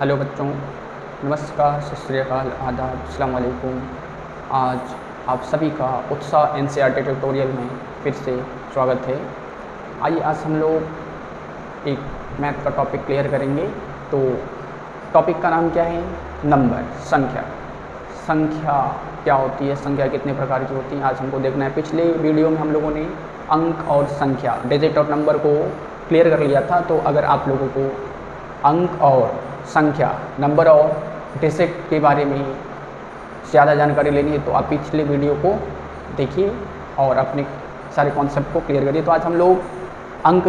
Hello बच्चों, नमस्कार, सत श्री अकाल, आदाब, अस्सलाम वालेकुम। आज आप सभी का उत्साह एनसीईआरटी ट्यूटोरियल में फिर से स्वागत है। आइए आज हम लोग एक मैथ का टॉपिक क्लियर करेंगे। तो टॉपिक का नाम क्या है? नंबर, संख्या। संख्या क्या होती है, संख्या कितने प्रकार की होती है, आज हमको देखना है। पिछले वीडियो में हम लोगों ने अंक और संख्या, डिजिट और नंबर को क्लियर कर लिया था। तो अगर आप लोगों को अंक और संख्या, नंबर और डिजिट के बारे में ज़्यादा जानकारी लेनी है तो आप पिछले वीडियो को देखिए और अपने सारे कॉन्सेप्ट को क्लियर करिए। तो आज हम लोग अंक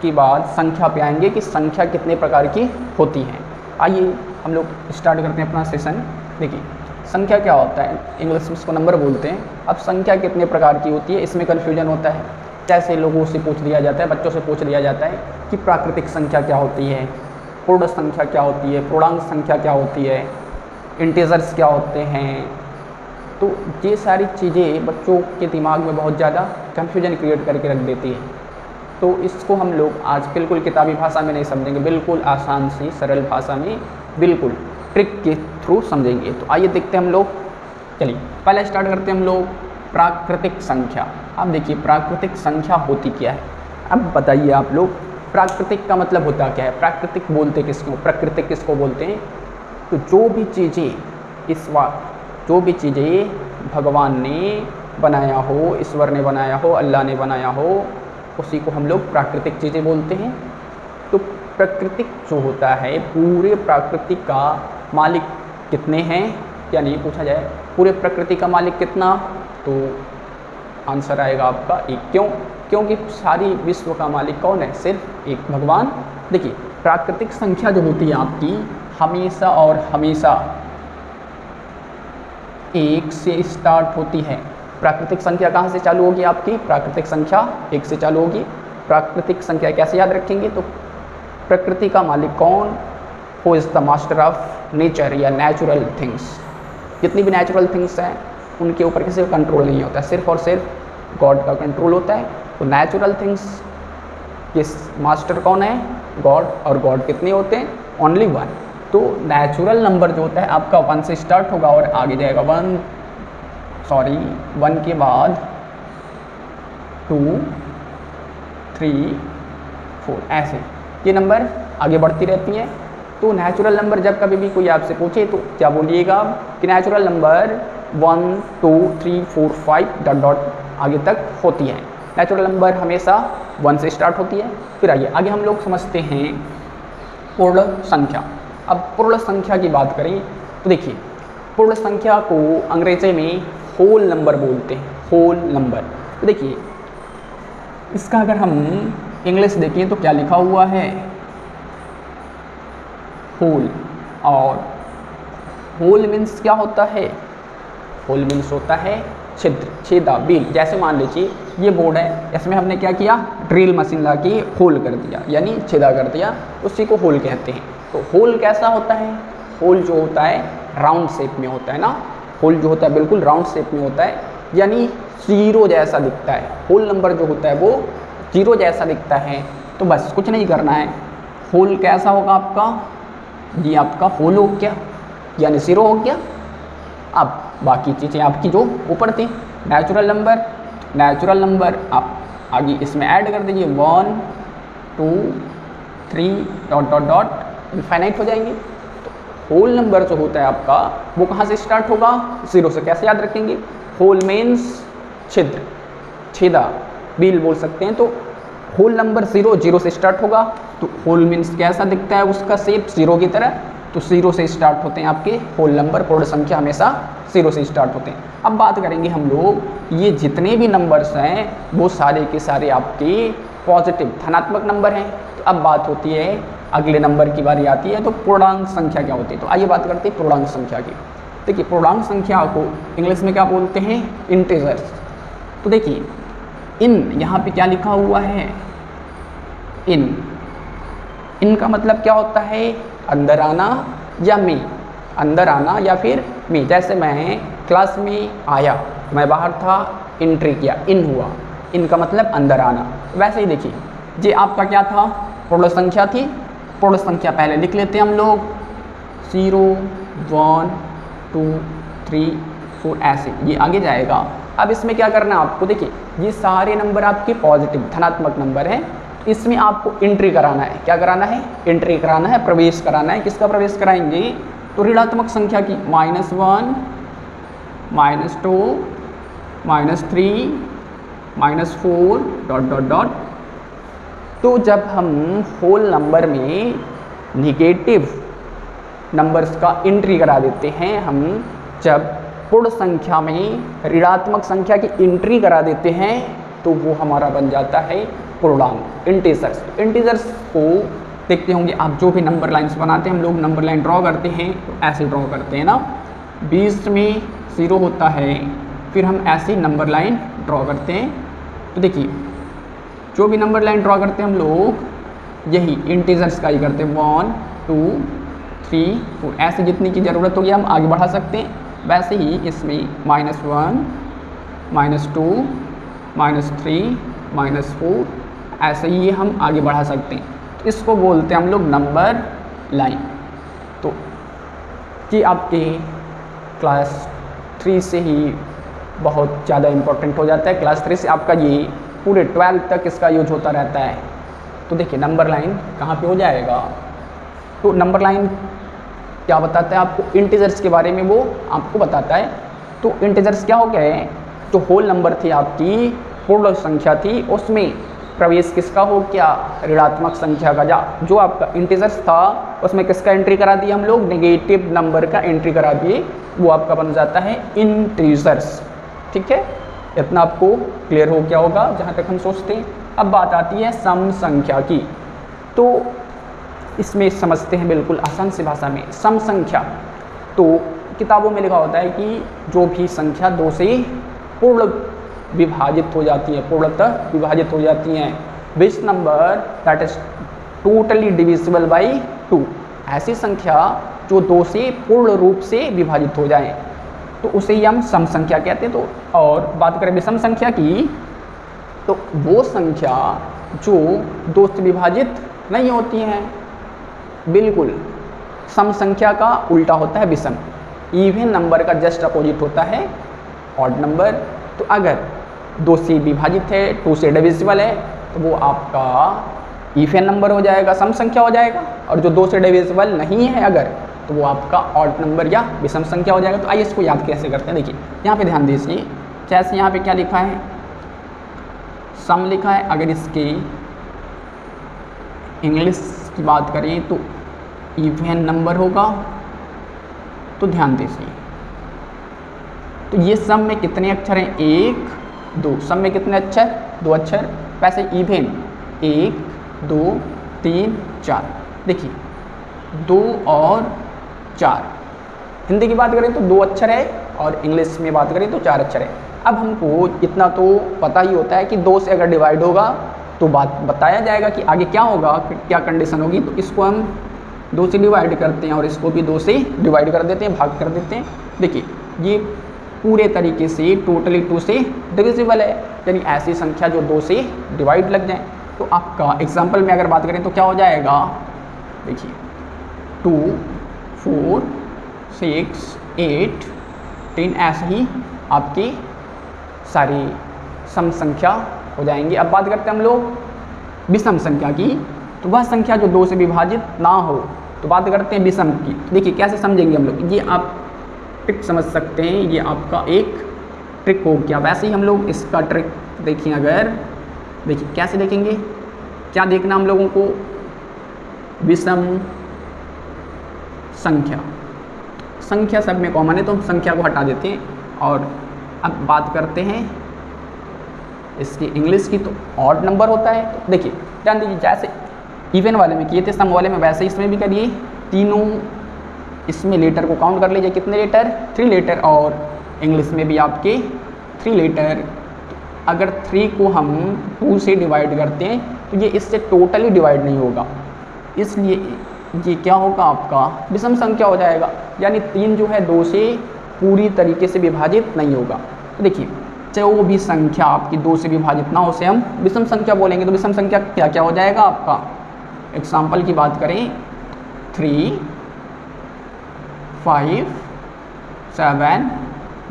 की बाद संख्या पे आएंगे कि संख्या कितने प्रकार की होती हैं। आइए हम लोग स्टार्ट करते हैं अपना सेशन। देखिए, संख्या क्या होता है, इंग्लिश में इसको नंबर बोलते हैं। अब संख्या कितने प्रकार की होती है, इसमें कन्फ्यूजन होता है। जैसे लोगों से पूछ लिया जाता है, बच्चों से पूछ लिया जाता है कि प्राकृतिक संख्या क्या होती है, पूर्ण संख्या क्या होती है, पूर्णांक संख्या क्या होती है, इंटीजर्स क्या होते हैं। तो ये सारी चीज़ें बच्चों के दिमाग में बहुत ज़्यादा कन्फ्यूजन क्रिएट करके रख देती है। तो इसको हम लोग आज बिल्कुल किताबी भाषा में नहीं समझेंगे, बिल्कुल आसान सी सरल भाषा में, बिल्कुल ट्रिक के थ्रू समझेंगे। तो आइए देखते हैं हम लोग। चलिए पहले स्टार्ट करते हैं हम लोग प्राकृतिक संख्या। अब देखिए प्राकृतिक संख्या होती क्या है। अब बताइए आप लोग, प्राकृतिक का मतलब होता क्या है, प्राकृतिक बोलते किसको, प्राकृतिक किसको बोलते हैं? तो जो भी चीज़ें जो भी चीज़ें भगवान ने बनाया हो, ईश्वर ने बनाया हो, अल्लाह ने बनाया हो, उसी को हम लोग प्राकृतिक चीज़ें बोलते हैं। तो प्राकृतिक जो होता है, पूरे प्रकृति का मालिक कितने हैं, यानी पूछा जाए पूरे प्रकृति का मालिक कितना, तो आंसर आएगा आपका एक। क्यों? क्योंकि सारी विश्व का मालिक कौन है? सिर्फ एक, भगवान। देखिए प्राकृतिक संख्या जो होती है आपकी हमेशा और हमेशा एक से स्टार्ट होती है। प्राकृतिक संख्या कहाँ से चालू होगी आपकी? प्राकृतिक संख्या एक से चालू होगी। प्राकृतिक संख्या कैसे याद रखेंगे? तो प्रकृति का मालिक कौन? Who is the master of nature या नेचुरल थिंग्स। जितनी भी नेचुरल थिंग्स हैं उनके ऊपर किसी का कंट्रोल नहीं होता, सिर्फ और सिर्फ गॉड का कंट्रोल होता है। तो नेचुरल थिंग्स के मास्टर कौन है? गॉड। और गॉड कितने होते हैं? Only one. तो नेचुरल नंबर जो होता है आपका 1 से स्टार्ट होगा और आगे जाएगा 1 के बाद 2, 3, 4, ऐसे ये नंबर आगे बढ़ती रहती हैं। तो नेचुरल नंबर जब कभी भी कोई आपसे पूछे तो क्या बोलिएगा कि नेचुरल नंबर 1, 2, 3, 4, 5 डॉट डॉट आगे तक होती है। नेचुरल नंबर हमेशा 1 से स्टार्ट होती है। फिर आइए आगे हम लोग समझते हैं पूर्ण संख्या। अब पूर्ण संख्या की बात करें तो देखिए पूर्ण संख्या को अंग्रेजी में होल नंबर बोलते हैं, होल नंबर। तो देखिए इसका अगर हम इंग्लिश देखें तो क्या लिखा हुआ है? होल। और होल मीन्स क्या होता है? होल मीन्स होता है छिद्र, छेदा, बिल। जैसे मान लीजिए ये बोर्ड है, इसमें हमने क्या किया? ड्रिल मशीन ला के होल कर दिया, यानी छेदा कर दिया, उसी को होल कहते हैं। तो होल कैसा होता है? होल जो होता है राउंड शेप में होता है ना, होल जो होता है बिल्कुल राउंड शेप में होता है, यानी जीरो जैसा दिखता है। होल नंबर जो होता है वो जीरो जैसा दिखता है। तो बस कुछ नहीं करना है, होल कैसा होगा आपका? ये आपका होल हो गया, यानी जीरो हो गया। अब बाकी चीज़ें आपकी जो ऊपर थी, नेचुरल नंबर आप आगे इसमें ऐड कर दीजिए 1, 2, 3 डॉट डॉट डॉट इनफाइनाइट हो जाएंगे। तो होल नंबर जो होता है आपका वो कहाँ से स्टार्ट होगा? जीरो से। कैसे याद रखेंगे? होल मीन्स छिद्र, छेदा, बिल बोल सकते हैं। तो होल नंबर जीरो से स्टार्ट होगा। तो होल मीन्स कैसा दिखता है उसका शेप? जीरो की तरह। तो जीरो से स्टार्ट होते हैं आपके होल नंबर, पूर्ण संख्या हमेशा जीरो से स्टार्ट होते हैं। अब बात करेंगे हम लोग, ये जितने भी नंबर्स हैं वो सारे के सारे आपके पॉजिटिव धनात्मक नंबर हैं। तो अब बात होती है, अगले नंबर की बारी आती है, तो पूर्णांक संख्या क्या होती है। तो आइए बात करते हैं पूर्णांक संख्या की। देखिए पूर्णांक संख्या को इंग्लिश में क्या बोलते हैं? इंटीजर्स। तो देखिए इन यहाँ पे क्या लिखा हुआ है? इन का मतलब क्या होता है? अंदर आना या में, अंदर आना या फिर में। जैसे मैं क्लास में आया, मैं बाहर था, एंट्री किया, इन हुआ। इन का मतलब अंदर आना। वैसे ही देखिए ये आपका क्या था? पूर्ण संख्या थी, पूर्ण संख्या पहले लिख लेते हैं हम लोग, 0 1 2 3 4 ऐसे ये आगे जाएगा। अब इसमें क्या करना है आपको, देखिए ये सारे नंबर आपके पॉजिटिव धनात्मक नंबर हैं, इसमें आपको एंट्री कराना है। क्या कराना है? एंट्री कराना है, प्रवेश कराना है। किसका प्रवेश कराएंगे? तो ऋणात्मक संख्या की -1 -2 -3 -4 डॉट डॉट डॉट। तो जब हम होल नंबर में निगेटिव नंबर्स का एंट्री करा देते हैं, हम जब पूर्ण संख्या में ऋणात्मक संख्या की एंट्री करा देते हैं तो वो हमारा बन जाता है पूर्णांक, इंटीजर्स। इंटीजर्स को देखते होंगे आप, जो भी नंबर लाइन्स बनाते हैं हम लोग, नंबर लाइन ड्रॉ करते हैं तो ऐसे ड्रॉ करते हैं ना, बीच में 0 होता है, फिर हम ऐसी नंबर लाइन ड्रॉ करते हैं। तो देखिए जो भी नंबर लाइन ड्रॉ करते हैं हम लोग यही इंटीजर्स का ही करते हैं, 1 2 3 4 ऐसे जितनी की ज़रूरत होगी हम आगे बढ़ा सकते हैं। वैसे ही इसमें -1 -2 -3 -4 ऐसे ही हम आगे बढ़ा सकते हैं। तो इसको बोलते हैं हम लोग नंबर लाइन। तो ये आपके क्लास 3 से ही बहुत ज़्यादा इम्पोर्टेंट हो जाता है। क्लास 3 से आपका ये पूरे 12 तक इसका यूज होता रहता है। तो देखिए नंबर लाइन कहाँ पे हो जाएगा, तो नंबर लाइन क्या बताता है आपको, इंटीजर्स के बारे में वो आपको बताता है। तो इंटीजर्स क्या हो गए, जो होल नंबर थी आपकी पूर्ण संख्या थी उसमें प्रवेश किसका हो गया, ऋणात्मक संख्या का। जो आपका इंटीजर्स था उसमें किसका एंट्री करा दिया हम लोग, नेगेटिव नंबर का एंट्री करा दिए, वो आपका बन जाता है इंटीजर्स। ठीक है, इतना आपको क्लियर हो गया होगा जहाँ तक हम सोचते हैं। अब बात आती है सम संख्या की। तो इसमें समझते हैं बिल्कुल आसान सी भाषा में। सम संख्या तो किताबों में लिखा होता है कि जो भी संख्या 2 से पूर्ण विभाजित हो जाती है, पूर्णतः विभाजित हो जाती हैं, which number that is totally divisible by 2, ऐसी संख्या जो 2 से पूर्ण रूप से विभाजित हो जाए तो उसे ही हम सम संख्या कहते हैं। तो और बात करें विषम संख्या की, तो वो संख्या जो 2 से विभाजित नहीं होती हैं, बिल्कुल सम संख्या का उल्टा होता है विषम। इवन नंबर का जस्ट अपोजिट होता है ऑड नंबर। तो अगर 2 से विभाजित है, 2 से डिविजिबल है, तो वो आपका इवन नंबर हो जाएगा, सम संख्या हो जाएगा। और जो 2 से डिविजिबल नहीं है अगर, तो वो आपका ऑड नंबर या विषम संख्या हो जाएगा। तो आइए इसको याद कैसे करते हैं। देखिए यहाँ पे ध्यान दीजिए, जैसे यहाँ पे क्या लिखा है, सम लिखा है। अगर इसके इंग्लिश की बात करें तो इवन नंबर होगा। तो ध्यान दीजिए, तो ये सम में कितने अक्षर हैं, 1 2। सम में कितने अक्षर, 2 अक्षर। वैसे इवन 1 2 3 4। देखिए 2 और 4, हिंदी की बात करें तो 2 अक्षर है और इंग्लिश में बात करें तो 4 अक्षर है। अब हमको इतना तो पता ही होता है कि 2 से अगर डिवाइड होगा तो बात बताया जाएगा कि आगे क्या होगा, क्या कंडीशन होगी। तो इसको हम 2 से डिवाइड करते हैं और इसको भी 2 से डिवाइड कर देते हैं, भाग कर देते हैं। देखिए ये पूरे तरीके से टोटली 2 से डिविजिबल है, यानी ऐसी संख्या जो 2 से डिवाइड लग जाए। तो आपका एग्जाम्पल में अगर बात करें तो क्या हो जाएगा, देखिए 2 4 6 8 10 ऐसे ही आपकी सारी सम संख्या हो जाएंगी। अब बात करते हैं हम लोग विषम संख्या की। तो वह संख्या जो 2 से विभाजित ना हो, तो बात करते हैं विषम की। देखिए कैसे समझेंगे हम लोग, ये आप ट्रिक समझ सकते हैं, ये आपका एक ट्रिक हो गया। वैसे ही हम लोग इसका ट्रिक देखिए, अगर देखिए कैसे देखेंगे, क्या देखना हम लोगों को, विषम संख्या। संख्या सब में कॉमन है तो हम संख्या को हटा देते हैं। और अब बात करते हैं इसकी इंग्लिश की, तो ऑड नंबर होता है। तो देखिए ध्यान दीजिए, जैसे इवन वाले में किए थे सम वाले में, वैसे इसमें भी करिए। तीनों इसमें लेटर को काउंट कर लीजिए, कितने लेटर, 3 लेटर। और इंग्लिश में भी आपके 3 लेटर। अगर 3 को हम 2 से डिवाइड करते हैं तो ये इससे टोटली डिवाइड नहीं होगा, इसलिए ये क्या होगा, आपका विषम संख्या हो जाएगा। यानी 3 जो है 2 से पूरी तरीके से विभाजित नहीं होगा। तो देखिए जो भी संख्या आपकी 2 से विभाजित ना हो उसे हम विषम संख्या बोलेंगे। तो विषम संख्या क्या क्या हो जाएगा आपका, एग्जाम्पल की बात करें 3, 5, 7,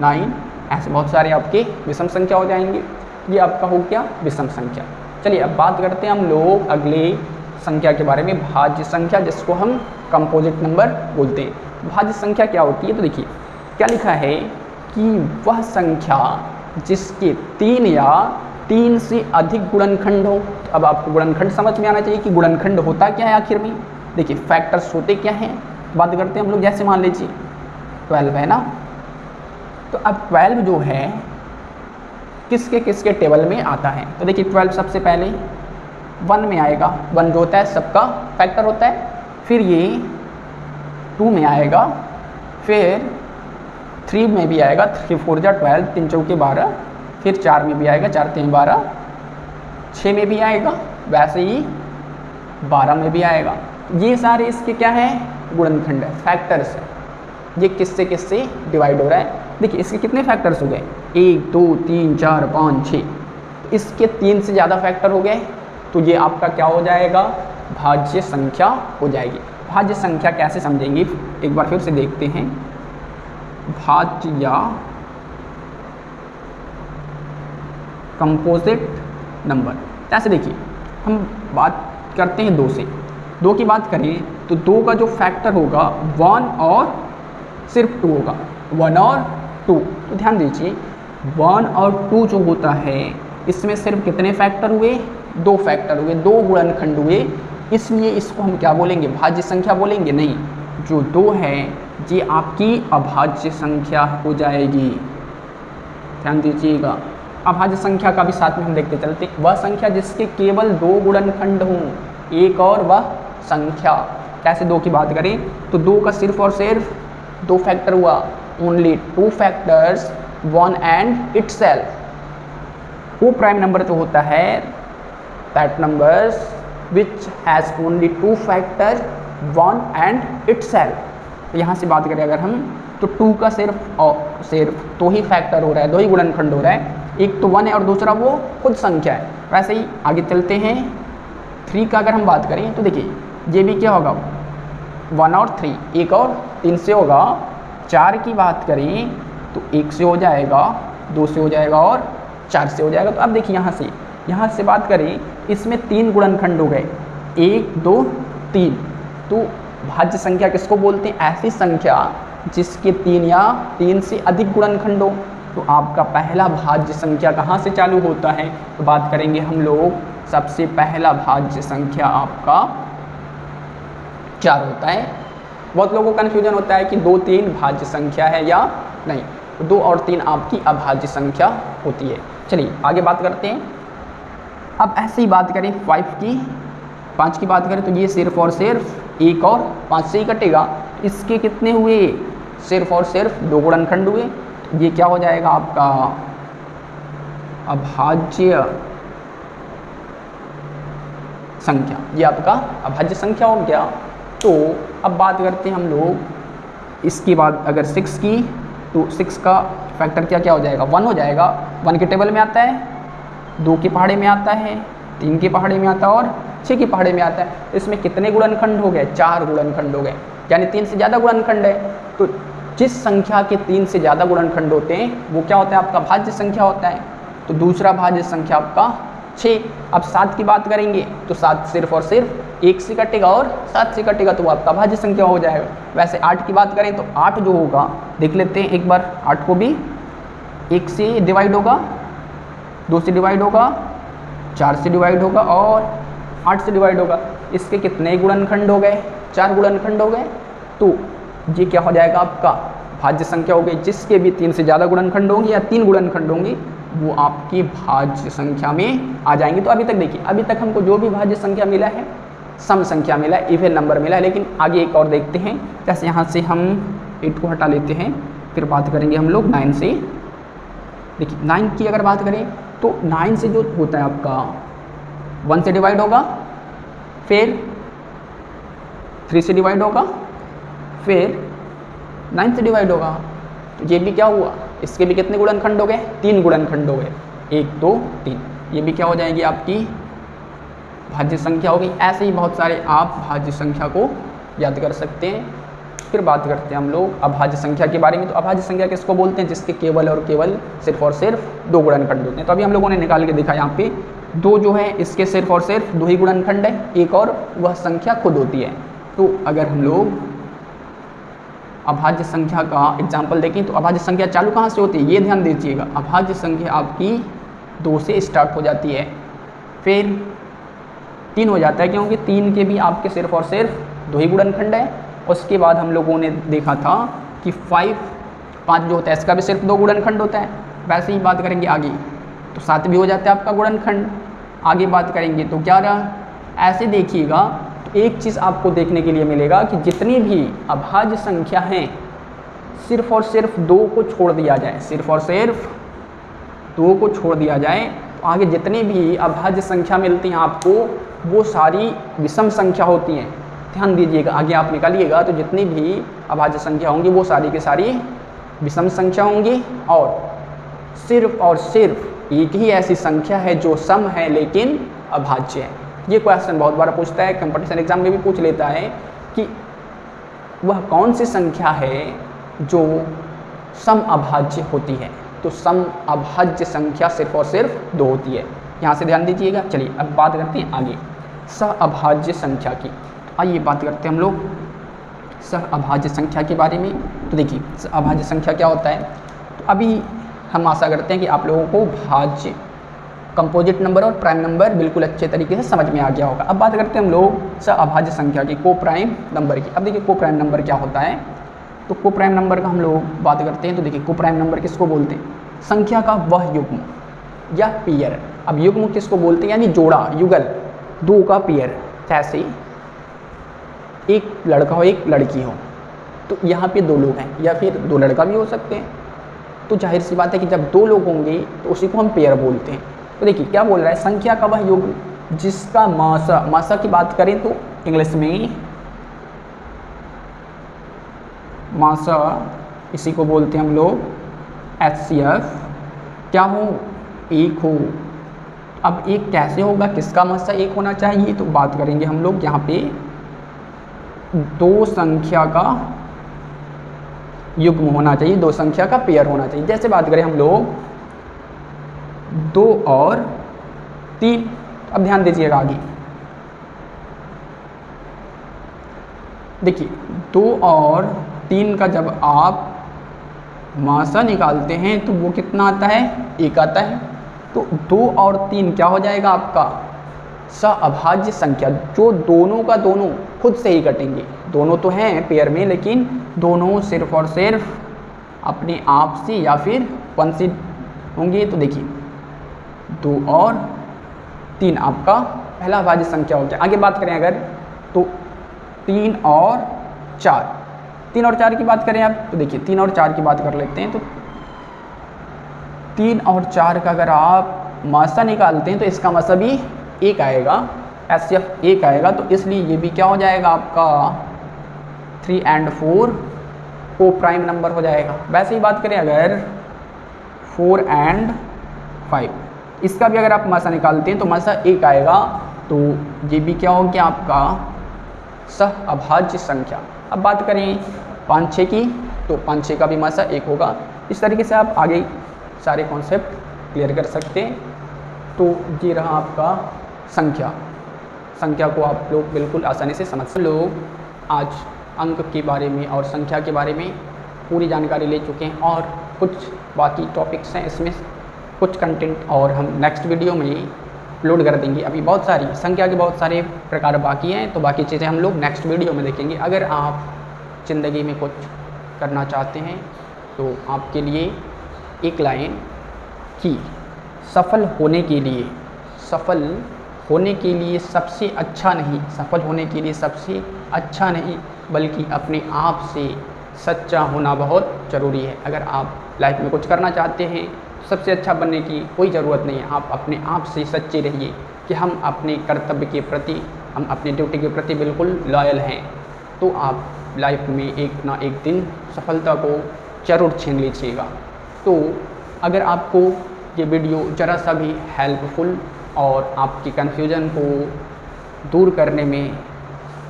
9, ऐसे बहुत सारे आपके विषम संख्या हो जाएंगे। ये आपका हो गया विषम संख्या। चलिए अब बात करते हैं हम लोग अगले संख्या के बारे में, भाज्य संख्या, जिसको हम कंपोजिट नंबर बोलते हैं। भाज्य संख्या क्या होती है? तो देखिए क्या लिखा है कि वह संख्या जिसके 3 या 3 से अधिक गुणनखंड हो। अब आपको गुणनखंड समझ में आना चाहिए कि गुणनखंड होता क्या है आखिर में। देखिए फैक्टर्स होते क्या हैं, बात करते हैं हम लोग। जैसे मान लीजिए 12 है ना, तो अब 12 जो है किसके किसके टेबल में आता है? तो देखिए 12 सबसे पहले 1 में आएगा। 1 जो होता है सबका फैक्टर होता है। फिर ये 2 में आएगा, फिर 3 में भी आएगा, 3 4 जा 12, 3 चौके 12, फिर 4 में भी आएगा, 4 3 12, 6 में भी आएगा, वैसे ही 12 में भी आएगा। ये सारे इसके क्या है? गुणनखंड है, फैक्टर्स है। ये किससे किससे डिवाइड हो रहा है? देखिए इसके कितने फैक्टर्स हो गए? 1 2 3 4 5 6। इसके 3 से ज़्यादा फैक्टर हो गए, तो ये आपका क्या हो जाएगा? भाज्य संख्या हो जाएगी। भाज्य संख्या कैसे समझेंगे एक बार फिर से देखते हैं। भाज्य या कंपोजिट नंबर, ऐसे देखिए हम बात करते हैं 2 से। 2 की बात करें तो 2 का जो फैक्टर होगा 1 और सिर्फ 2 होगा, 1 और 2। तो ध्यान दीजिए 1 और 2 जो होता है इसमें सिर्फ कितने फैक्टर हुए? 2 फैक्टर हुए, 2 गुणनखंड हुए। इसलिए इसको हम क्या बोलेंगे? भाज्य संख्या बोलेंगे? नहीं, जो 2 है ये आपकी अभाज्य संख्या हो जाएगी। ध्यान दीजिएगा, अभाज्य संख्या का भी साथ में हम देखते चलते। वह संख्या जिसके केवल 2 गुणनखंड हों, एक और वह संख्या। कैसे 2 की बात करें तो 2 का सिर्फ और सिर्फ 2 फैक्टर हुआ, ओनली 2 फैक्टर्स 1 एंड इटसेल्फ। वो प्राइम नंबर तो होता है that numbers which has only 2 factor 1 and itself. तो यहाँ से बात करें अगर हम तो 2 का सिर्फ और सिर्फ 2 ही फैक्टर हो रहा है, 2 ही गुणनखंड हो रहा है। एक तो 1 है और दूसरा वो खुद संख्या है। वैसे ही आगे चलते हैं 3 का अगर हम बात करें तो देखिए ये भी क्या होगा? 1 और 3, 1 और 3 से होगा। 4 की बात करें तो 1 से हो जाएगा, 2 से हो जाएगा और 4 से हो जाएगा। तो अब देखिए यहाँ से बात करें, इसमें 3 गुणनखंड हो गए, 1 2 3। तो भाज्य संख्या किसको बोलते हैं? ऐसी संख्या जिसके 3 या 3 से अधिक गुणनखंड हो। तो आपका पहला भाज्य संख्या कहाँ से चालू होता है? तो बात करेंगे हम लोग, सबसे पहला भाज्य संख्या आपका 4 होता है। बहुत लोगों को कन्फ्यूजन होता है कि 2 3 भाज्य संख्या है या नहीं। 2 और 3 आपकी अभाज्य संख्या होती है। चलिए आगे बात करते हैं। अब ऐसे ही बात करें 5 की बात करें तो ये सिर्फ और सिर्फ 1 और 5 से ही कटेगा। इसके कितने हुए? सिर्फ और सिर्फ 2 गुणनखंड हुए। ये क्या हो जाएगा आपका? अभाज्य संख्या। ये आपका अभाज्य संख्या हो गया। तो अब बात करते हैं हम लोग इसके बाद अगर 6 की, तो 6 का फैक्टर क्या हो जाएगा? 1 हो जाएगा। 1 के टेबल में आता है, 2 के पहाड़े में आता है, 3 के पहाड़े में आता है और 6 के पहाड़े में आता है। इसमें कितने गुणनखंड हो गए? 4 गुणनखंड हो गए, यानी 3 से ज़्यादा गुणनखंड है। तो जिस संख्या के 3 से ज़्यादा गुणनखंड होते हैं वो क्या होता है? आपका भाज्य संख्या होता है। तो दूसरा भाज्य संख्या आपका 6। अब 7 की बात करेंगे तो 7 सिर्फ और सिर्फ 1 से कटेगा और 7 से कटेगा, तो वो आपका भाज्य संख्या हो जाएगा। वैसे 8 की बात करें तो 8 जो होगा, देख लेते हैं एक बार। 8 को भी 1 से डिवाइड होगा, 2 से डिवाइड होगा, 4 से डिवाइड होगा और 8 से डिवाइड होगा। इसके कितने गुणनखंड हो गए? 4 गुणनखंड हो गए। तो ये क्या हो जाएगा? आपका भाज्य संख्या हो गई। जिसके भी 3 से ज़्यादा गुणनखंड होंगे या 3 गुणनखंड होंगे वो आपकी भाज्य संख्या में आ जाएंगे। तो अभी तक देखिए, अभी तक हमको जो भी भाज्य संख्या मिला है सम संख्या मिला है, इवन नंबर मिला है। लेकिन आगे एक और देखते हैं। जैसे यहाँ से हम 8 को हटा लेते हैं, फिर बात करेंगे हम लोग 9 से। देखिए 9 की अगर बात करें तो 9 से जो होता है आपका 1 से डिवाइड होगा, फिर 3 से डिवाइड होगा, फिर 9 से डिवाइड होगा। तो ये भी क्या हुआ? इसके भी कितने गुणनखंड हो गए? 3 गुणनखंड हो गए, 1 2 3। ये भी क्या हो जाएगी आपकी भाज्य संख्या हो गई। ऐसे ही बहुत सारे आप भाज्य संख्या को याद कर सकते हैं। फिर बात करते हैं हम लोग अभाज्य संख्या के बारे में। तो अभाज्य संख्या किसको बोलते हैं? जिसके केवल और केवल सिर्फ और सिर्फ 2 गुणनखंड होते हैं। तो अभी हम लोगों ने निकाल के देखा यहाँ पे 2 जो है इसके सिर्फ और सिर्फ 2 ही गुणनखंड है, एक और वह संख्या खुद होती है। तो अगर हम लोग अभाज्य संख्या का एग्जाम्पल देखें तो अभाज्य संख्या चालू कहाँ से होती है, ये ध्यान दीजिएगा। अभाज्य संख्या आपकी 2 से स्टार्ट हो जाती है, फिर 3 हो जाता है, क्योंकि 3 के भी आपके सिर्फ और सिर्फ 2 ही गुणनखंड है। उसके बाद हम लोगों ने देखा था कि 5 जो होता है इसका भी सिर्फ 2 गुणनखंड होता है। वैसे ही बात करेंगे आगे तो 7 भी हो जाता है आपका गुणनखंड। आगे बात करेंगे तो 11। ऐसे देखिएगा तो एक चीज़ आपको देखने के लिए मिलेगा कि जितनी भी अभाज्य संख्या हैं सिर्फ और सिर्फ 2 को छोड़ दिया जाए, सिर्फ और सिर्फ 2 को छोड़ दिया जाए तो आगे जितनी भी अभाज्य संख्या मिलती हैं आपको वो सारी विषम संख्या होती हैं। ध्यान दीजिएगा, आगे आप निकालिएगा तो जितनी भी अभाज्य संख्या होंगी वो सारी की सारी विषम संख्या होंगी, और सिर्फ एक ही ऐसी संख्या है जो सम है लेकिन अभाज्य है। ये क्वेश्चन बहुत बार पूछता है, कंपटीशन एग्जाम में भी पूछ लेता है कि वह कौन सी संख्या है जो सम अभाज्य होती है। तो सम अभाज्य संख्या सिर्फ और सिर्फ 2 होती है। यहाँ से ध्यान दीजिएगा। चलिए अब बात करते हैं आगे सहअभाज्य संख्या की। आइए बात करते हैं हम लोग सहअभाज्य संख्या के बारे में। तो देखिए सहअभाज्य संख्या क्या होता है। तो अभी हम आशा करते हैं कि आप लोगों को भाज्य, कंपोजिट नंबर और प्राइम नंबर बिल्कुल अच्छे तरीके से समझ में आ गया होगा। अब बात करते हैं हम लोग सहअभाज्य संख्या की, को प्राइम नंबर की। अब देखिए को प्राइम नंबर क्या होता है। तो को प्राइम नंबर का हम लोग बात करते हैं। तो देखिए को प्राइम नंबर किसको बोलते हैं? संख्या का वह युग्म या पेयर। अब युग्म किसको बोलते हैं? यानी जोड़ा, युगल, 2 का पेयर। जैसे एक लड़का हो एक लड़की हो, तो यहाँ पे 2 लोग हैं, या फिर 2 लड़का भी हो सकते हैं। तो जाहिर सी बात है कि जब 2 लोग होंगे तो उसी को हम पेयर बोलते हैं। तो देखिए क्या बोल रहा है, संख्या का वह युग्म जिसका मासा की बात करें तो इंग्लिश में मासा, इसी को बोलते हैं हम लोग HCF, क्या हो, 1 हो। अब एक कैसे होगा, किसका मासा 1 होना चाहिए? तो बात करेंगे हम लोग यहाँ पे 2 संख्या का युग्म होना चाहिए, 2 संख्या का पेयर होना चाहिए। जैसे बात करें हम लोग 2 और 3। अब ध्यान दीजिएगा आगे, देखिए 2 और 3 का जब आप मासा निकालते हैं तो वो कितना आता है? 1 आता है। तो 2 और 3 क्या हो जाएगा आपका? सहअभाज्य संख्या, जो दोनों का दोनों खुद से ही कटेंगे। दोनों तो हैं पेयर में, लेकिन दोनों सिर्फ और सिर्फ अपने आप से या फिर 1 से होंगे। तो देखिए 2 और 3 आपका पहला अभाज्य संख्या हो गया। आगे बात करें अगर तो 3 और 4, 3 और 4 की बात करें आप, तो देखिए 3 और 4 की बात कर लेते हैं। तो 3 और 4 का अगर आप मासा निकालते हैं तो इसका मासा भी 1 आएगा, HCF 1 आएगा। तो इसलिए ये भी क्या हो जाएगा आपका 3 और 4 को प्राइम नंबर हो जाएगा। वैसे ही बात करें अगर 4 और 5, इसका भी अगर आप मासा निकालते हैं तो मासा 1 आएगा। तो ये भी क्या हो गया आपका सहअभाज्य संख्या। अब बात करें 5, 6 की, तो 5, 6 का भी मासा 1 होगा। इस तरीके से आप आगे सारे कॉन्सेप्ट क्लियर कर सकते हैं। तो ये रहा आपका संख्या को आप लोग बिल्कुल आसानी से समझ सकते। लोग आज अंक के बारे में और संख्या के बारे में पूरी जानकारी ले चुके हैं, और कुछ बाकी टॉपिक्स हैं, इसमें कुछ कंटेंट और हम नेक्स्ट वीडियो में अपलोड कर देंगे। अभी बहुत सारी संख्या के बहुत सारे प्रकार बाकी हैं, तो बाकी चीज़ें हम लोग नेक्स्ट वीडियो में देखेंगे। अगर आप ज़िंदगी में कुछ करना चाहते हैं तो आपके लिए एक लाइन कि सफल होने के लिए सबसे अच्छा नहीं बल्कि अपने आप से सच्चा होना बहुत ज़रूरी है। अगर आप लाइफ में कुछ करना चाहते हैं सबसे अच्छा बनने की कोई ज़रूरत नहीं है। आप अपने आप से सच्चे रहिए कि हम अपने कर्तव्य के प्रति, हम अपनी ड्यूटी के प्रति बिल्कुल लॉयल हैं, तो आप लाइफ में एक ना एक दिन सफलता को ज़रूर छीन लीजिएगा। तो अगर आपको ये वीडियो ज़रा सा भी हेल्पफुल और आपकी कन्फ्यूज़न को दूर करने में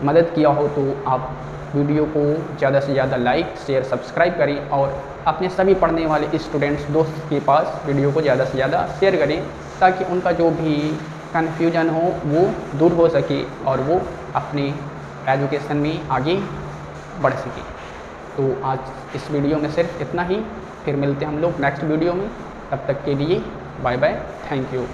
मदद किया हो तो आप वीडियो को ज़्यादा से ज़्यादा लाइक शेयर सब्सक्राइब करें और अपने सभी पढ़ने वाले स्टूडेंट्स दोस्त के पास वीडियो को ज़्यादा से ज़्यादा शेयर करें, ताकि उनका जो भी कन्फ्यूजन हो वो दूर हो सके और वो अपने एजुकेशन में आगे बढ़ सके। तो आज इस वीडियो में सिर्फ इतना ही, फिर मिलते हैं हम लोग नेक्स्ट वीडियो में। तब तक के लिए बाय बाय, थैंक यू।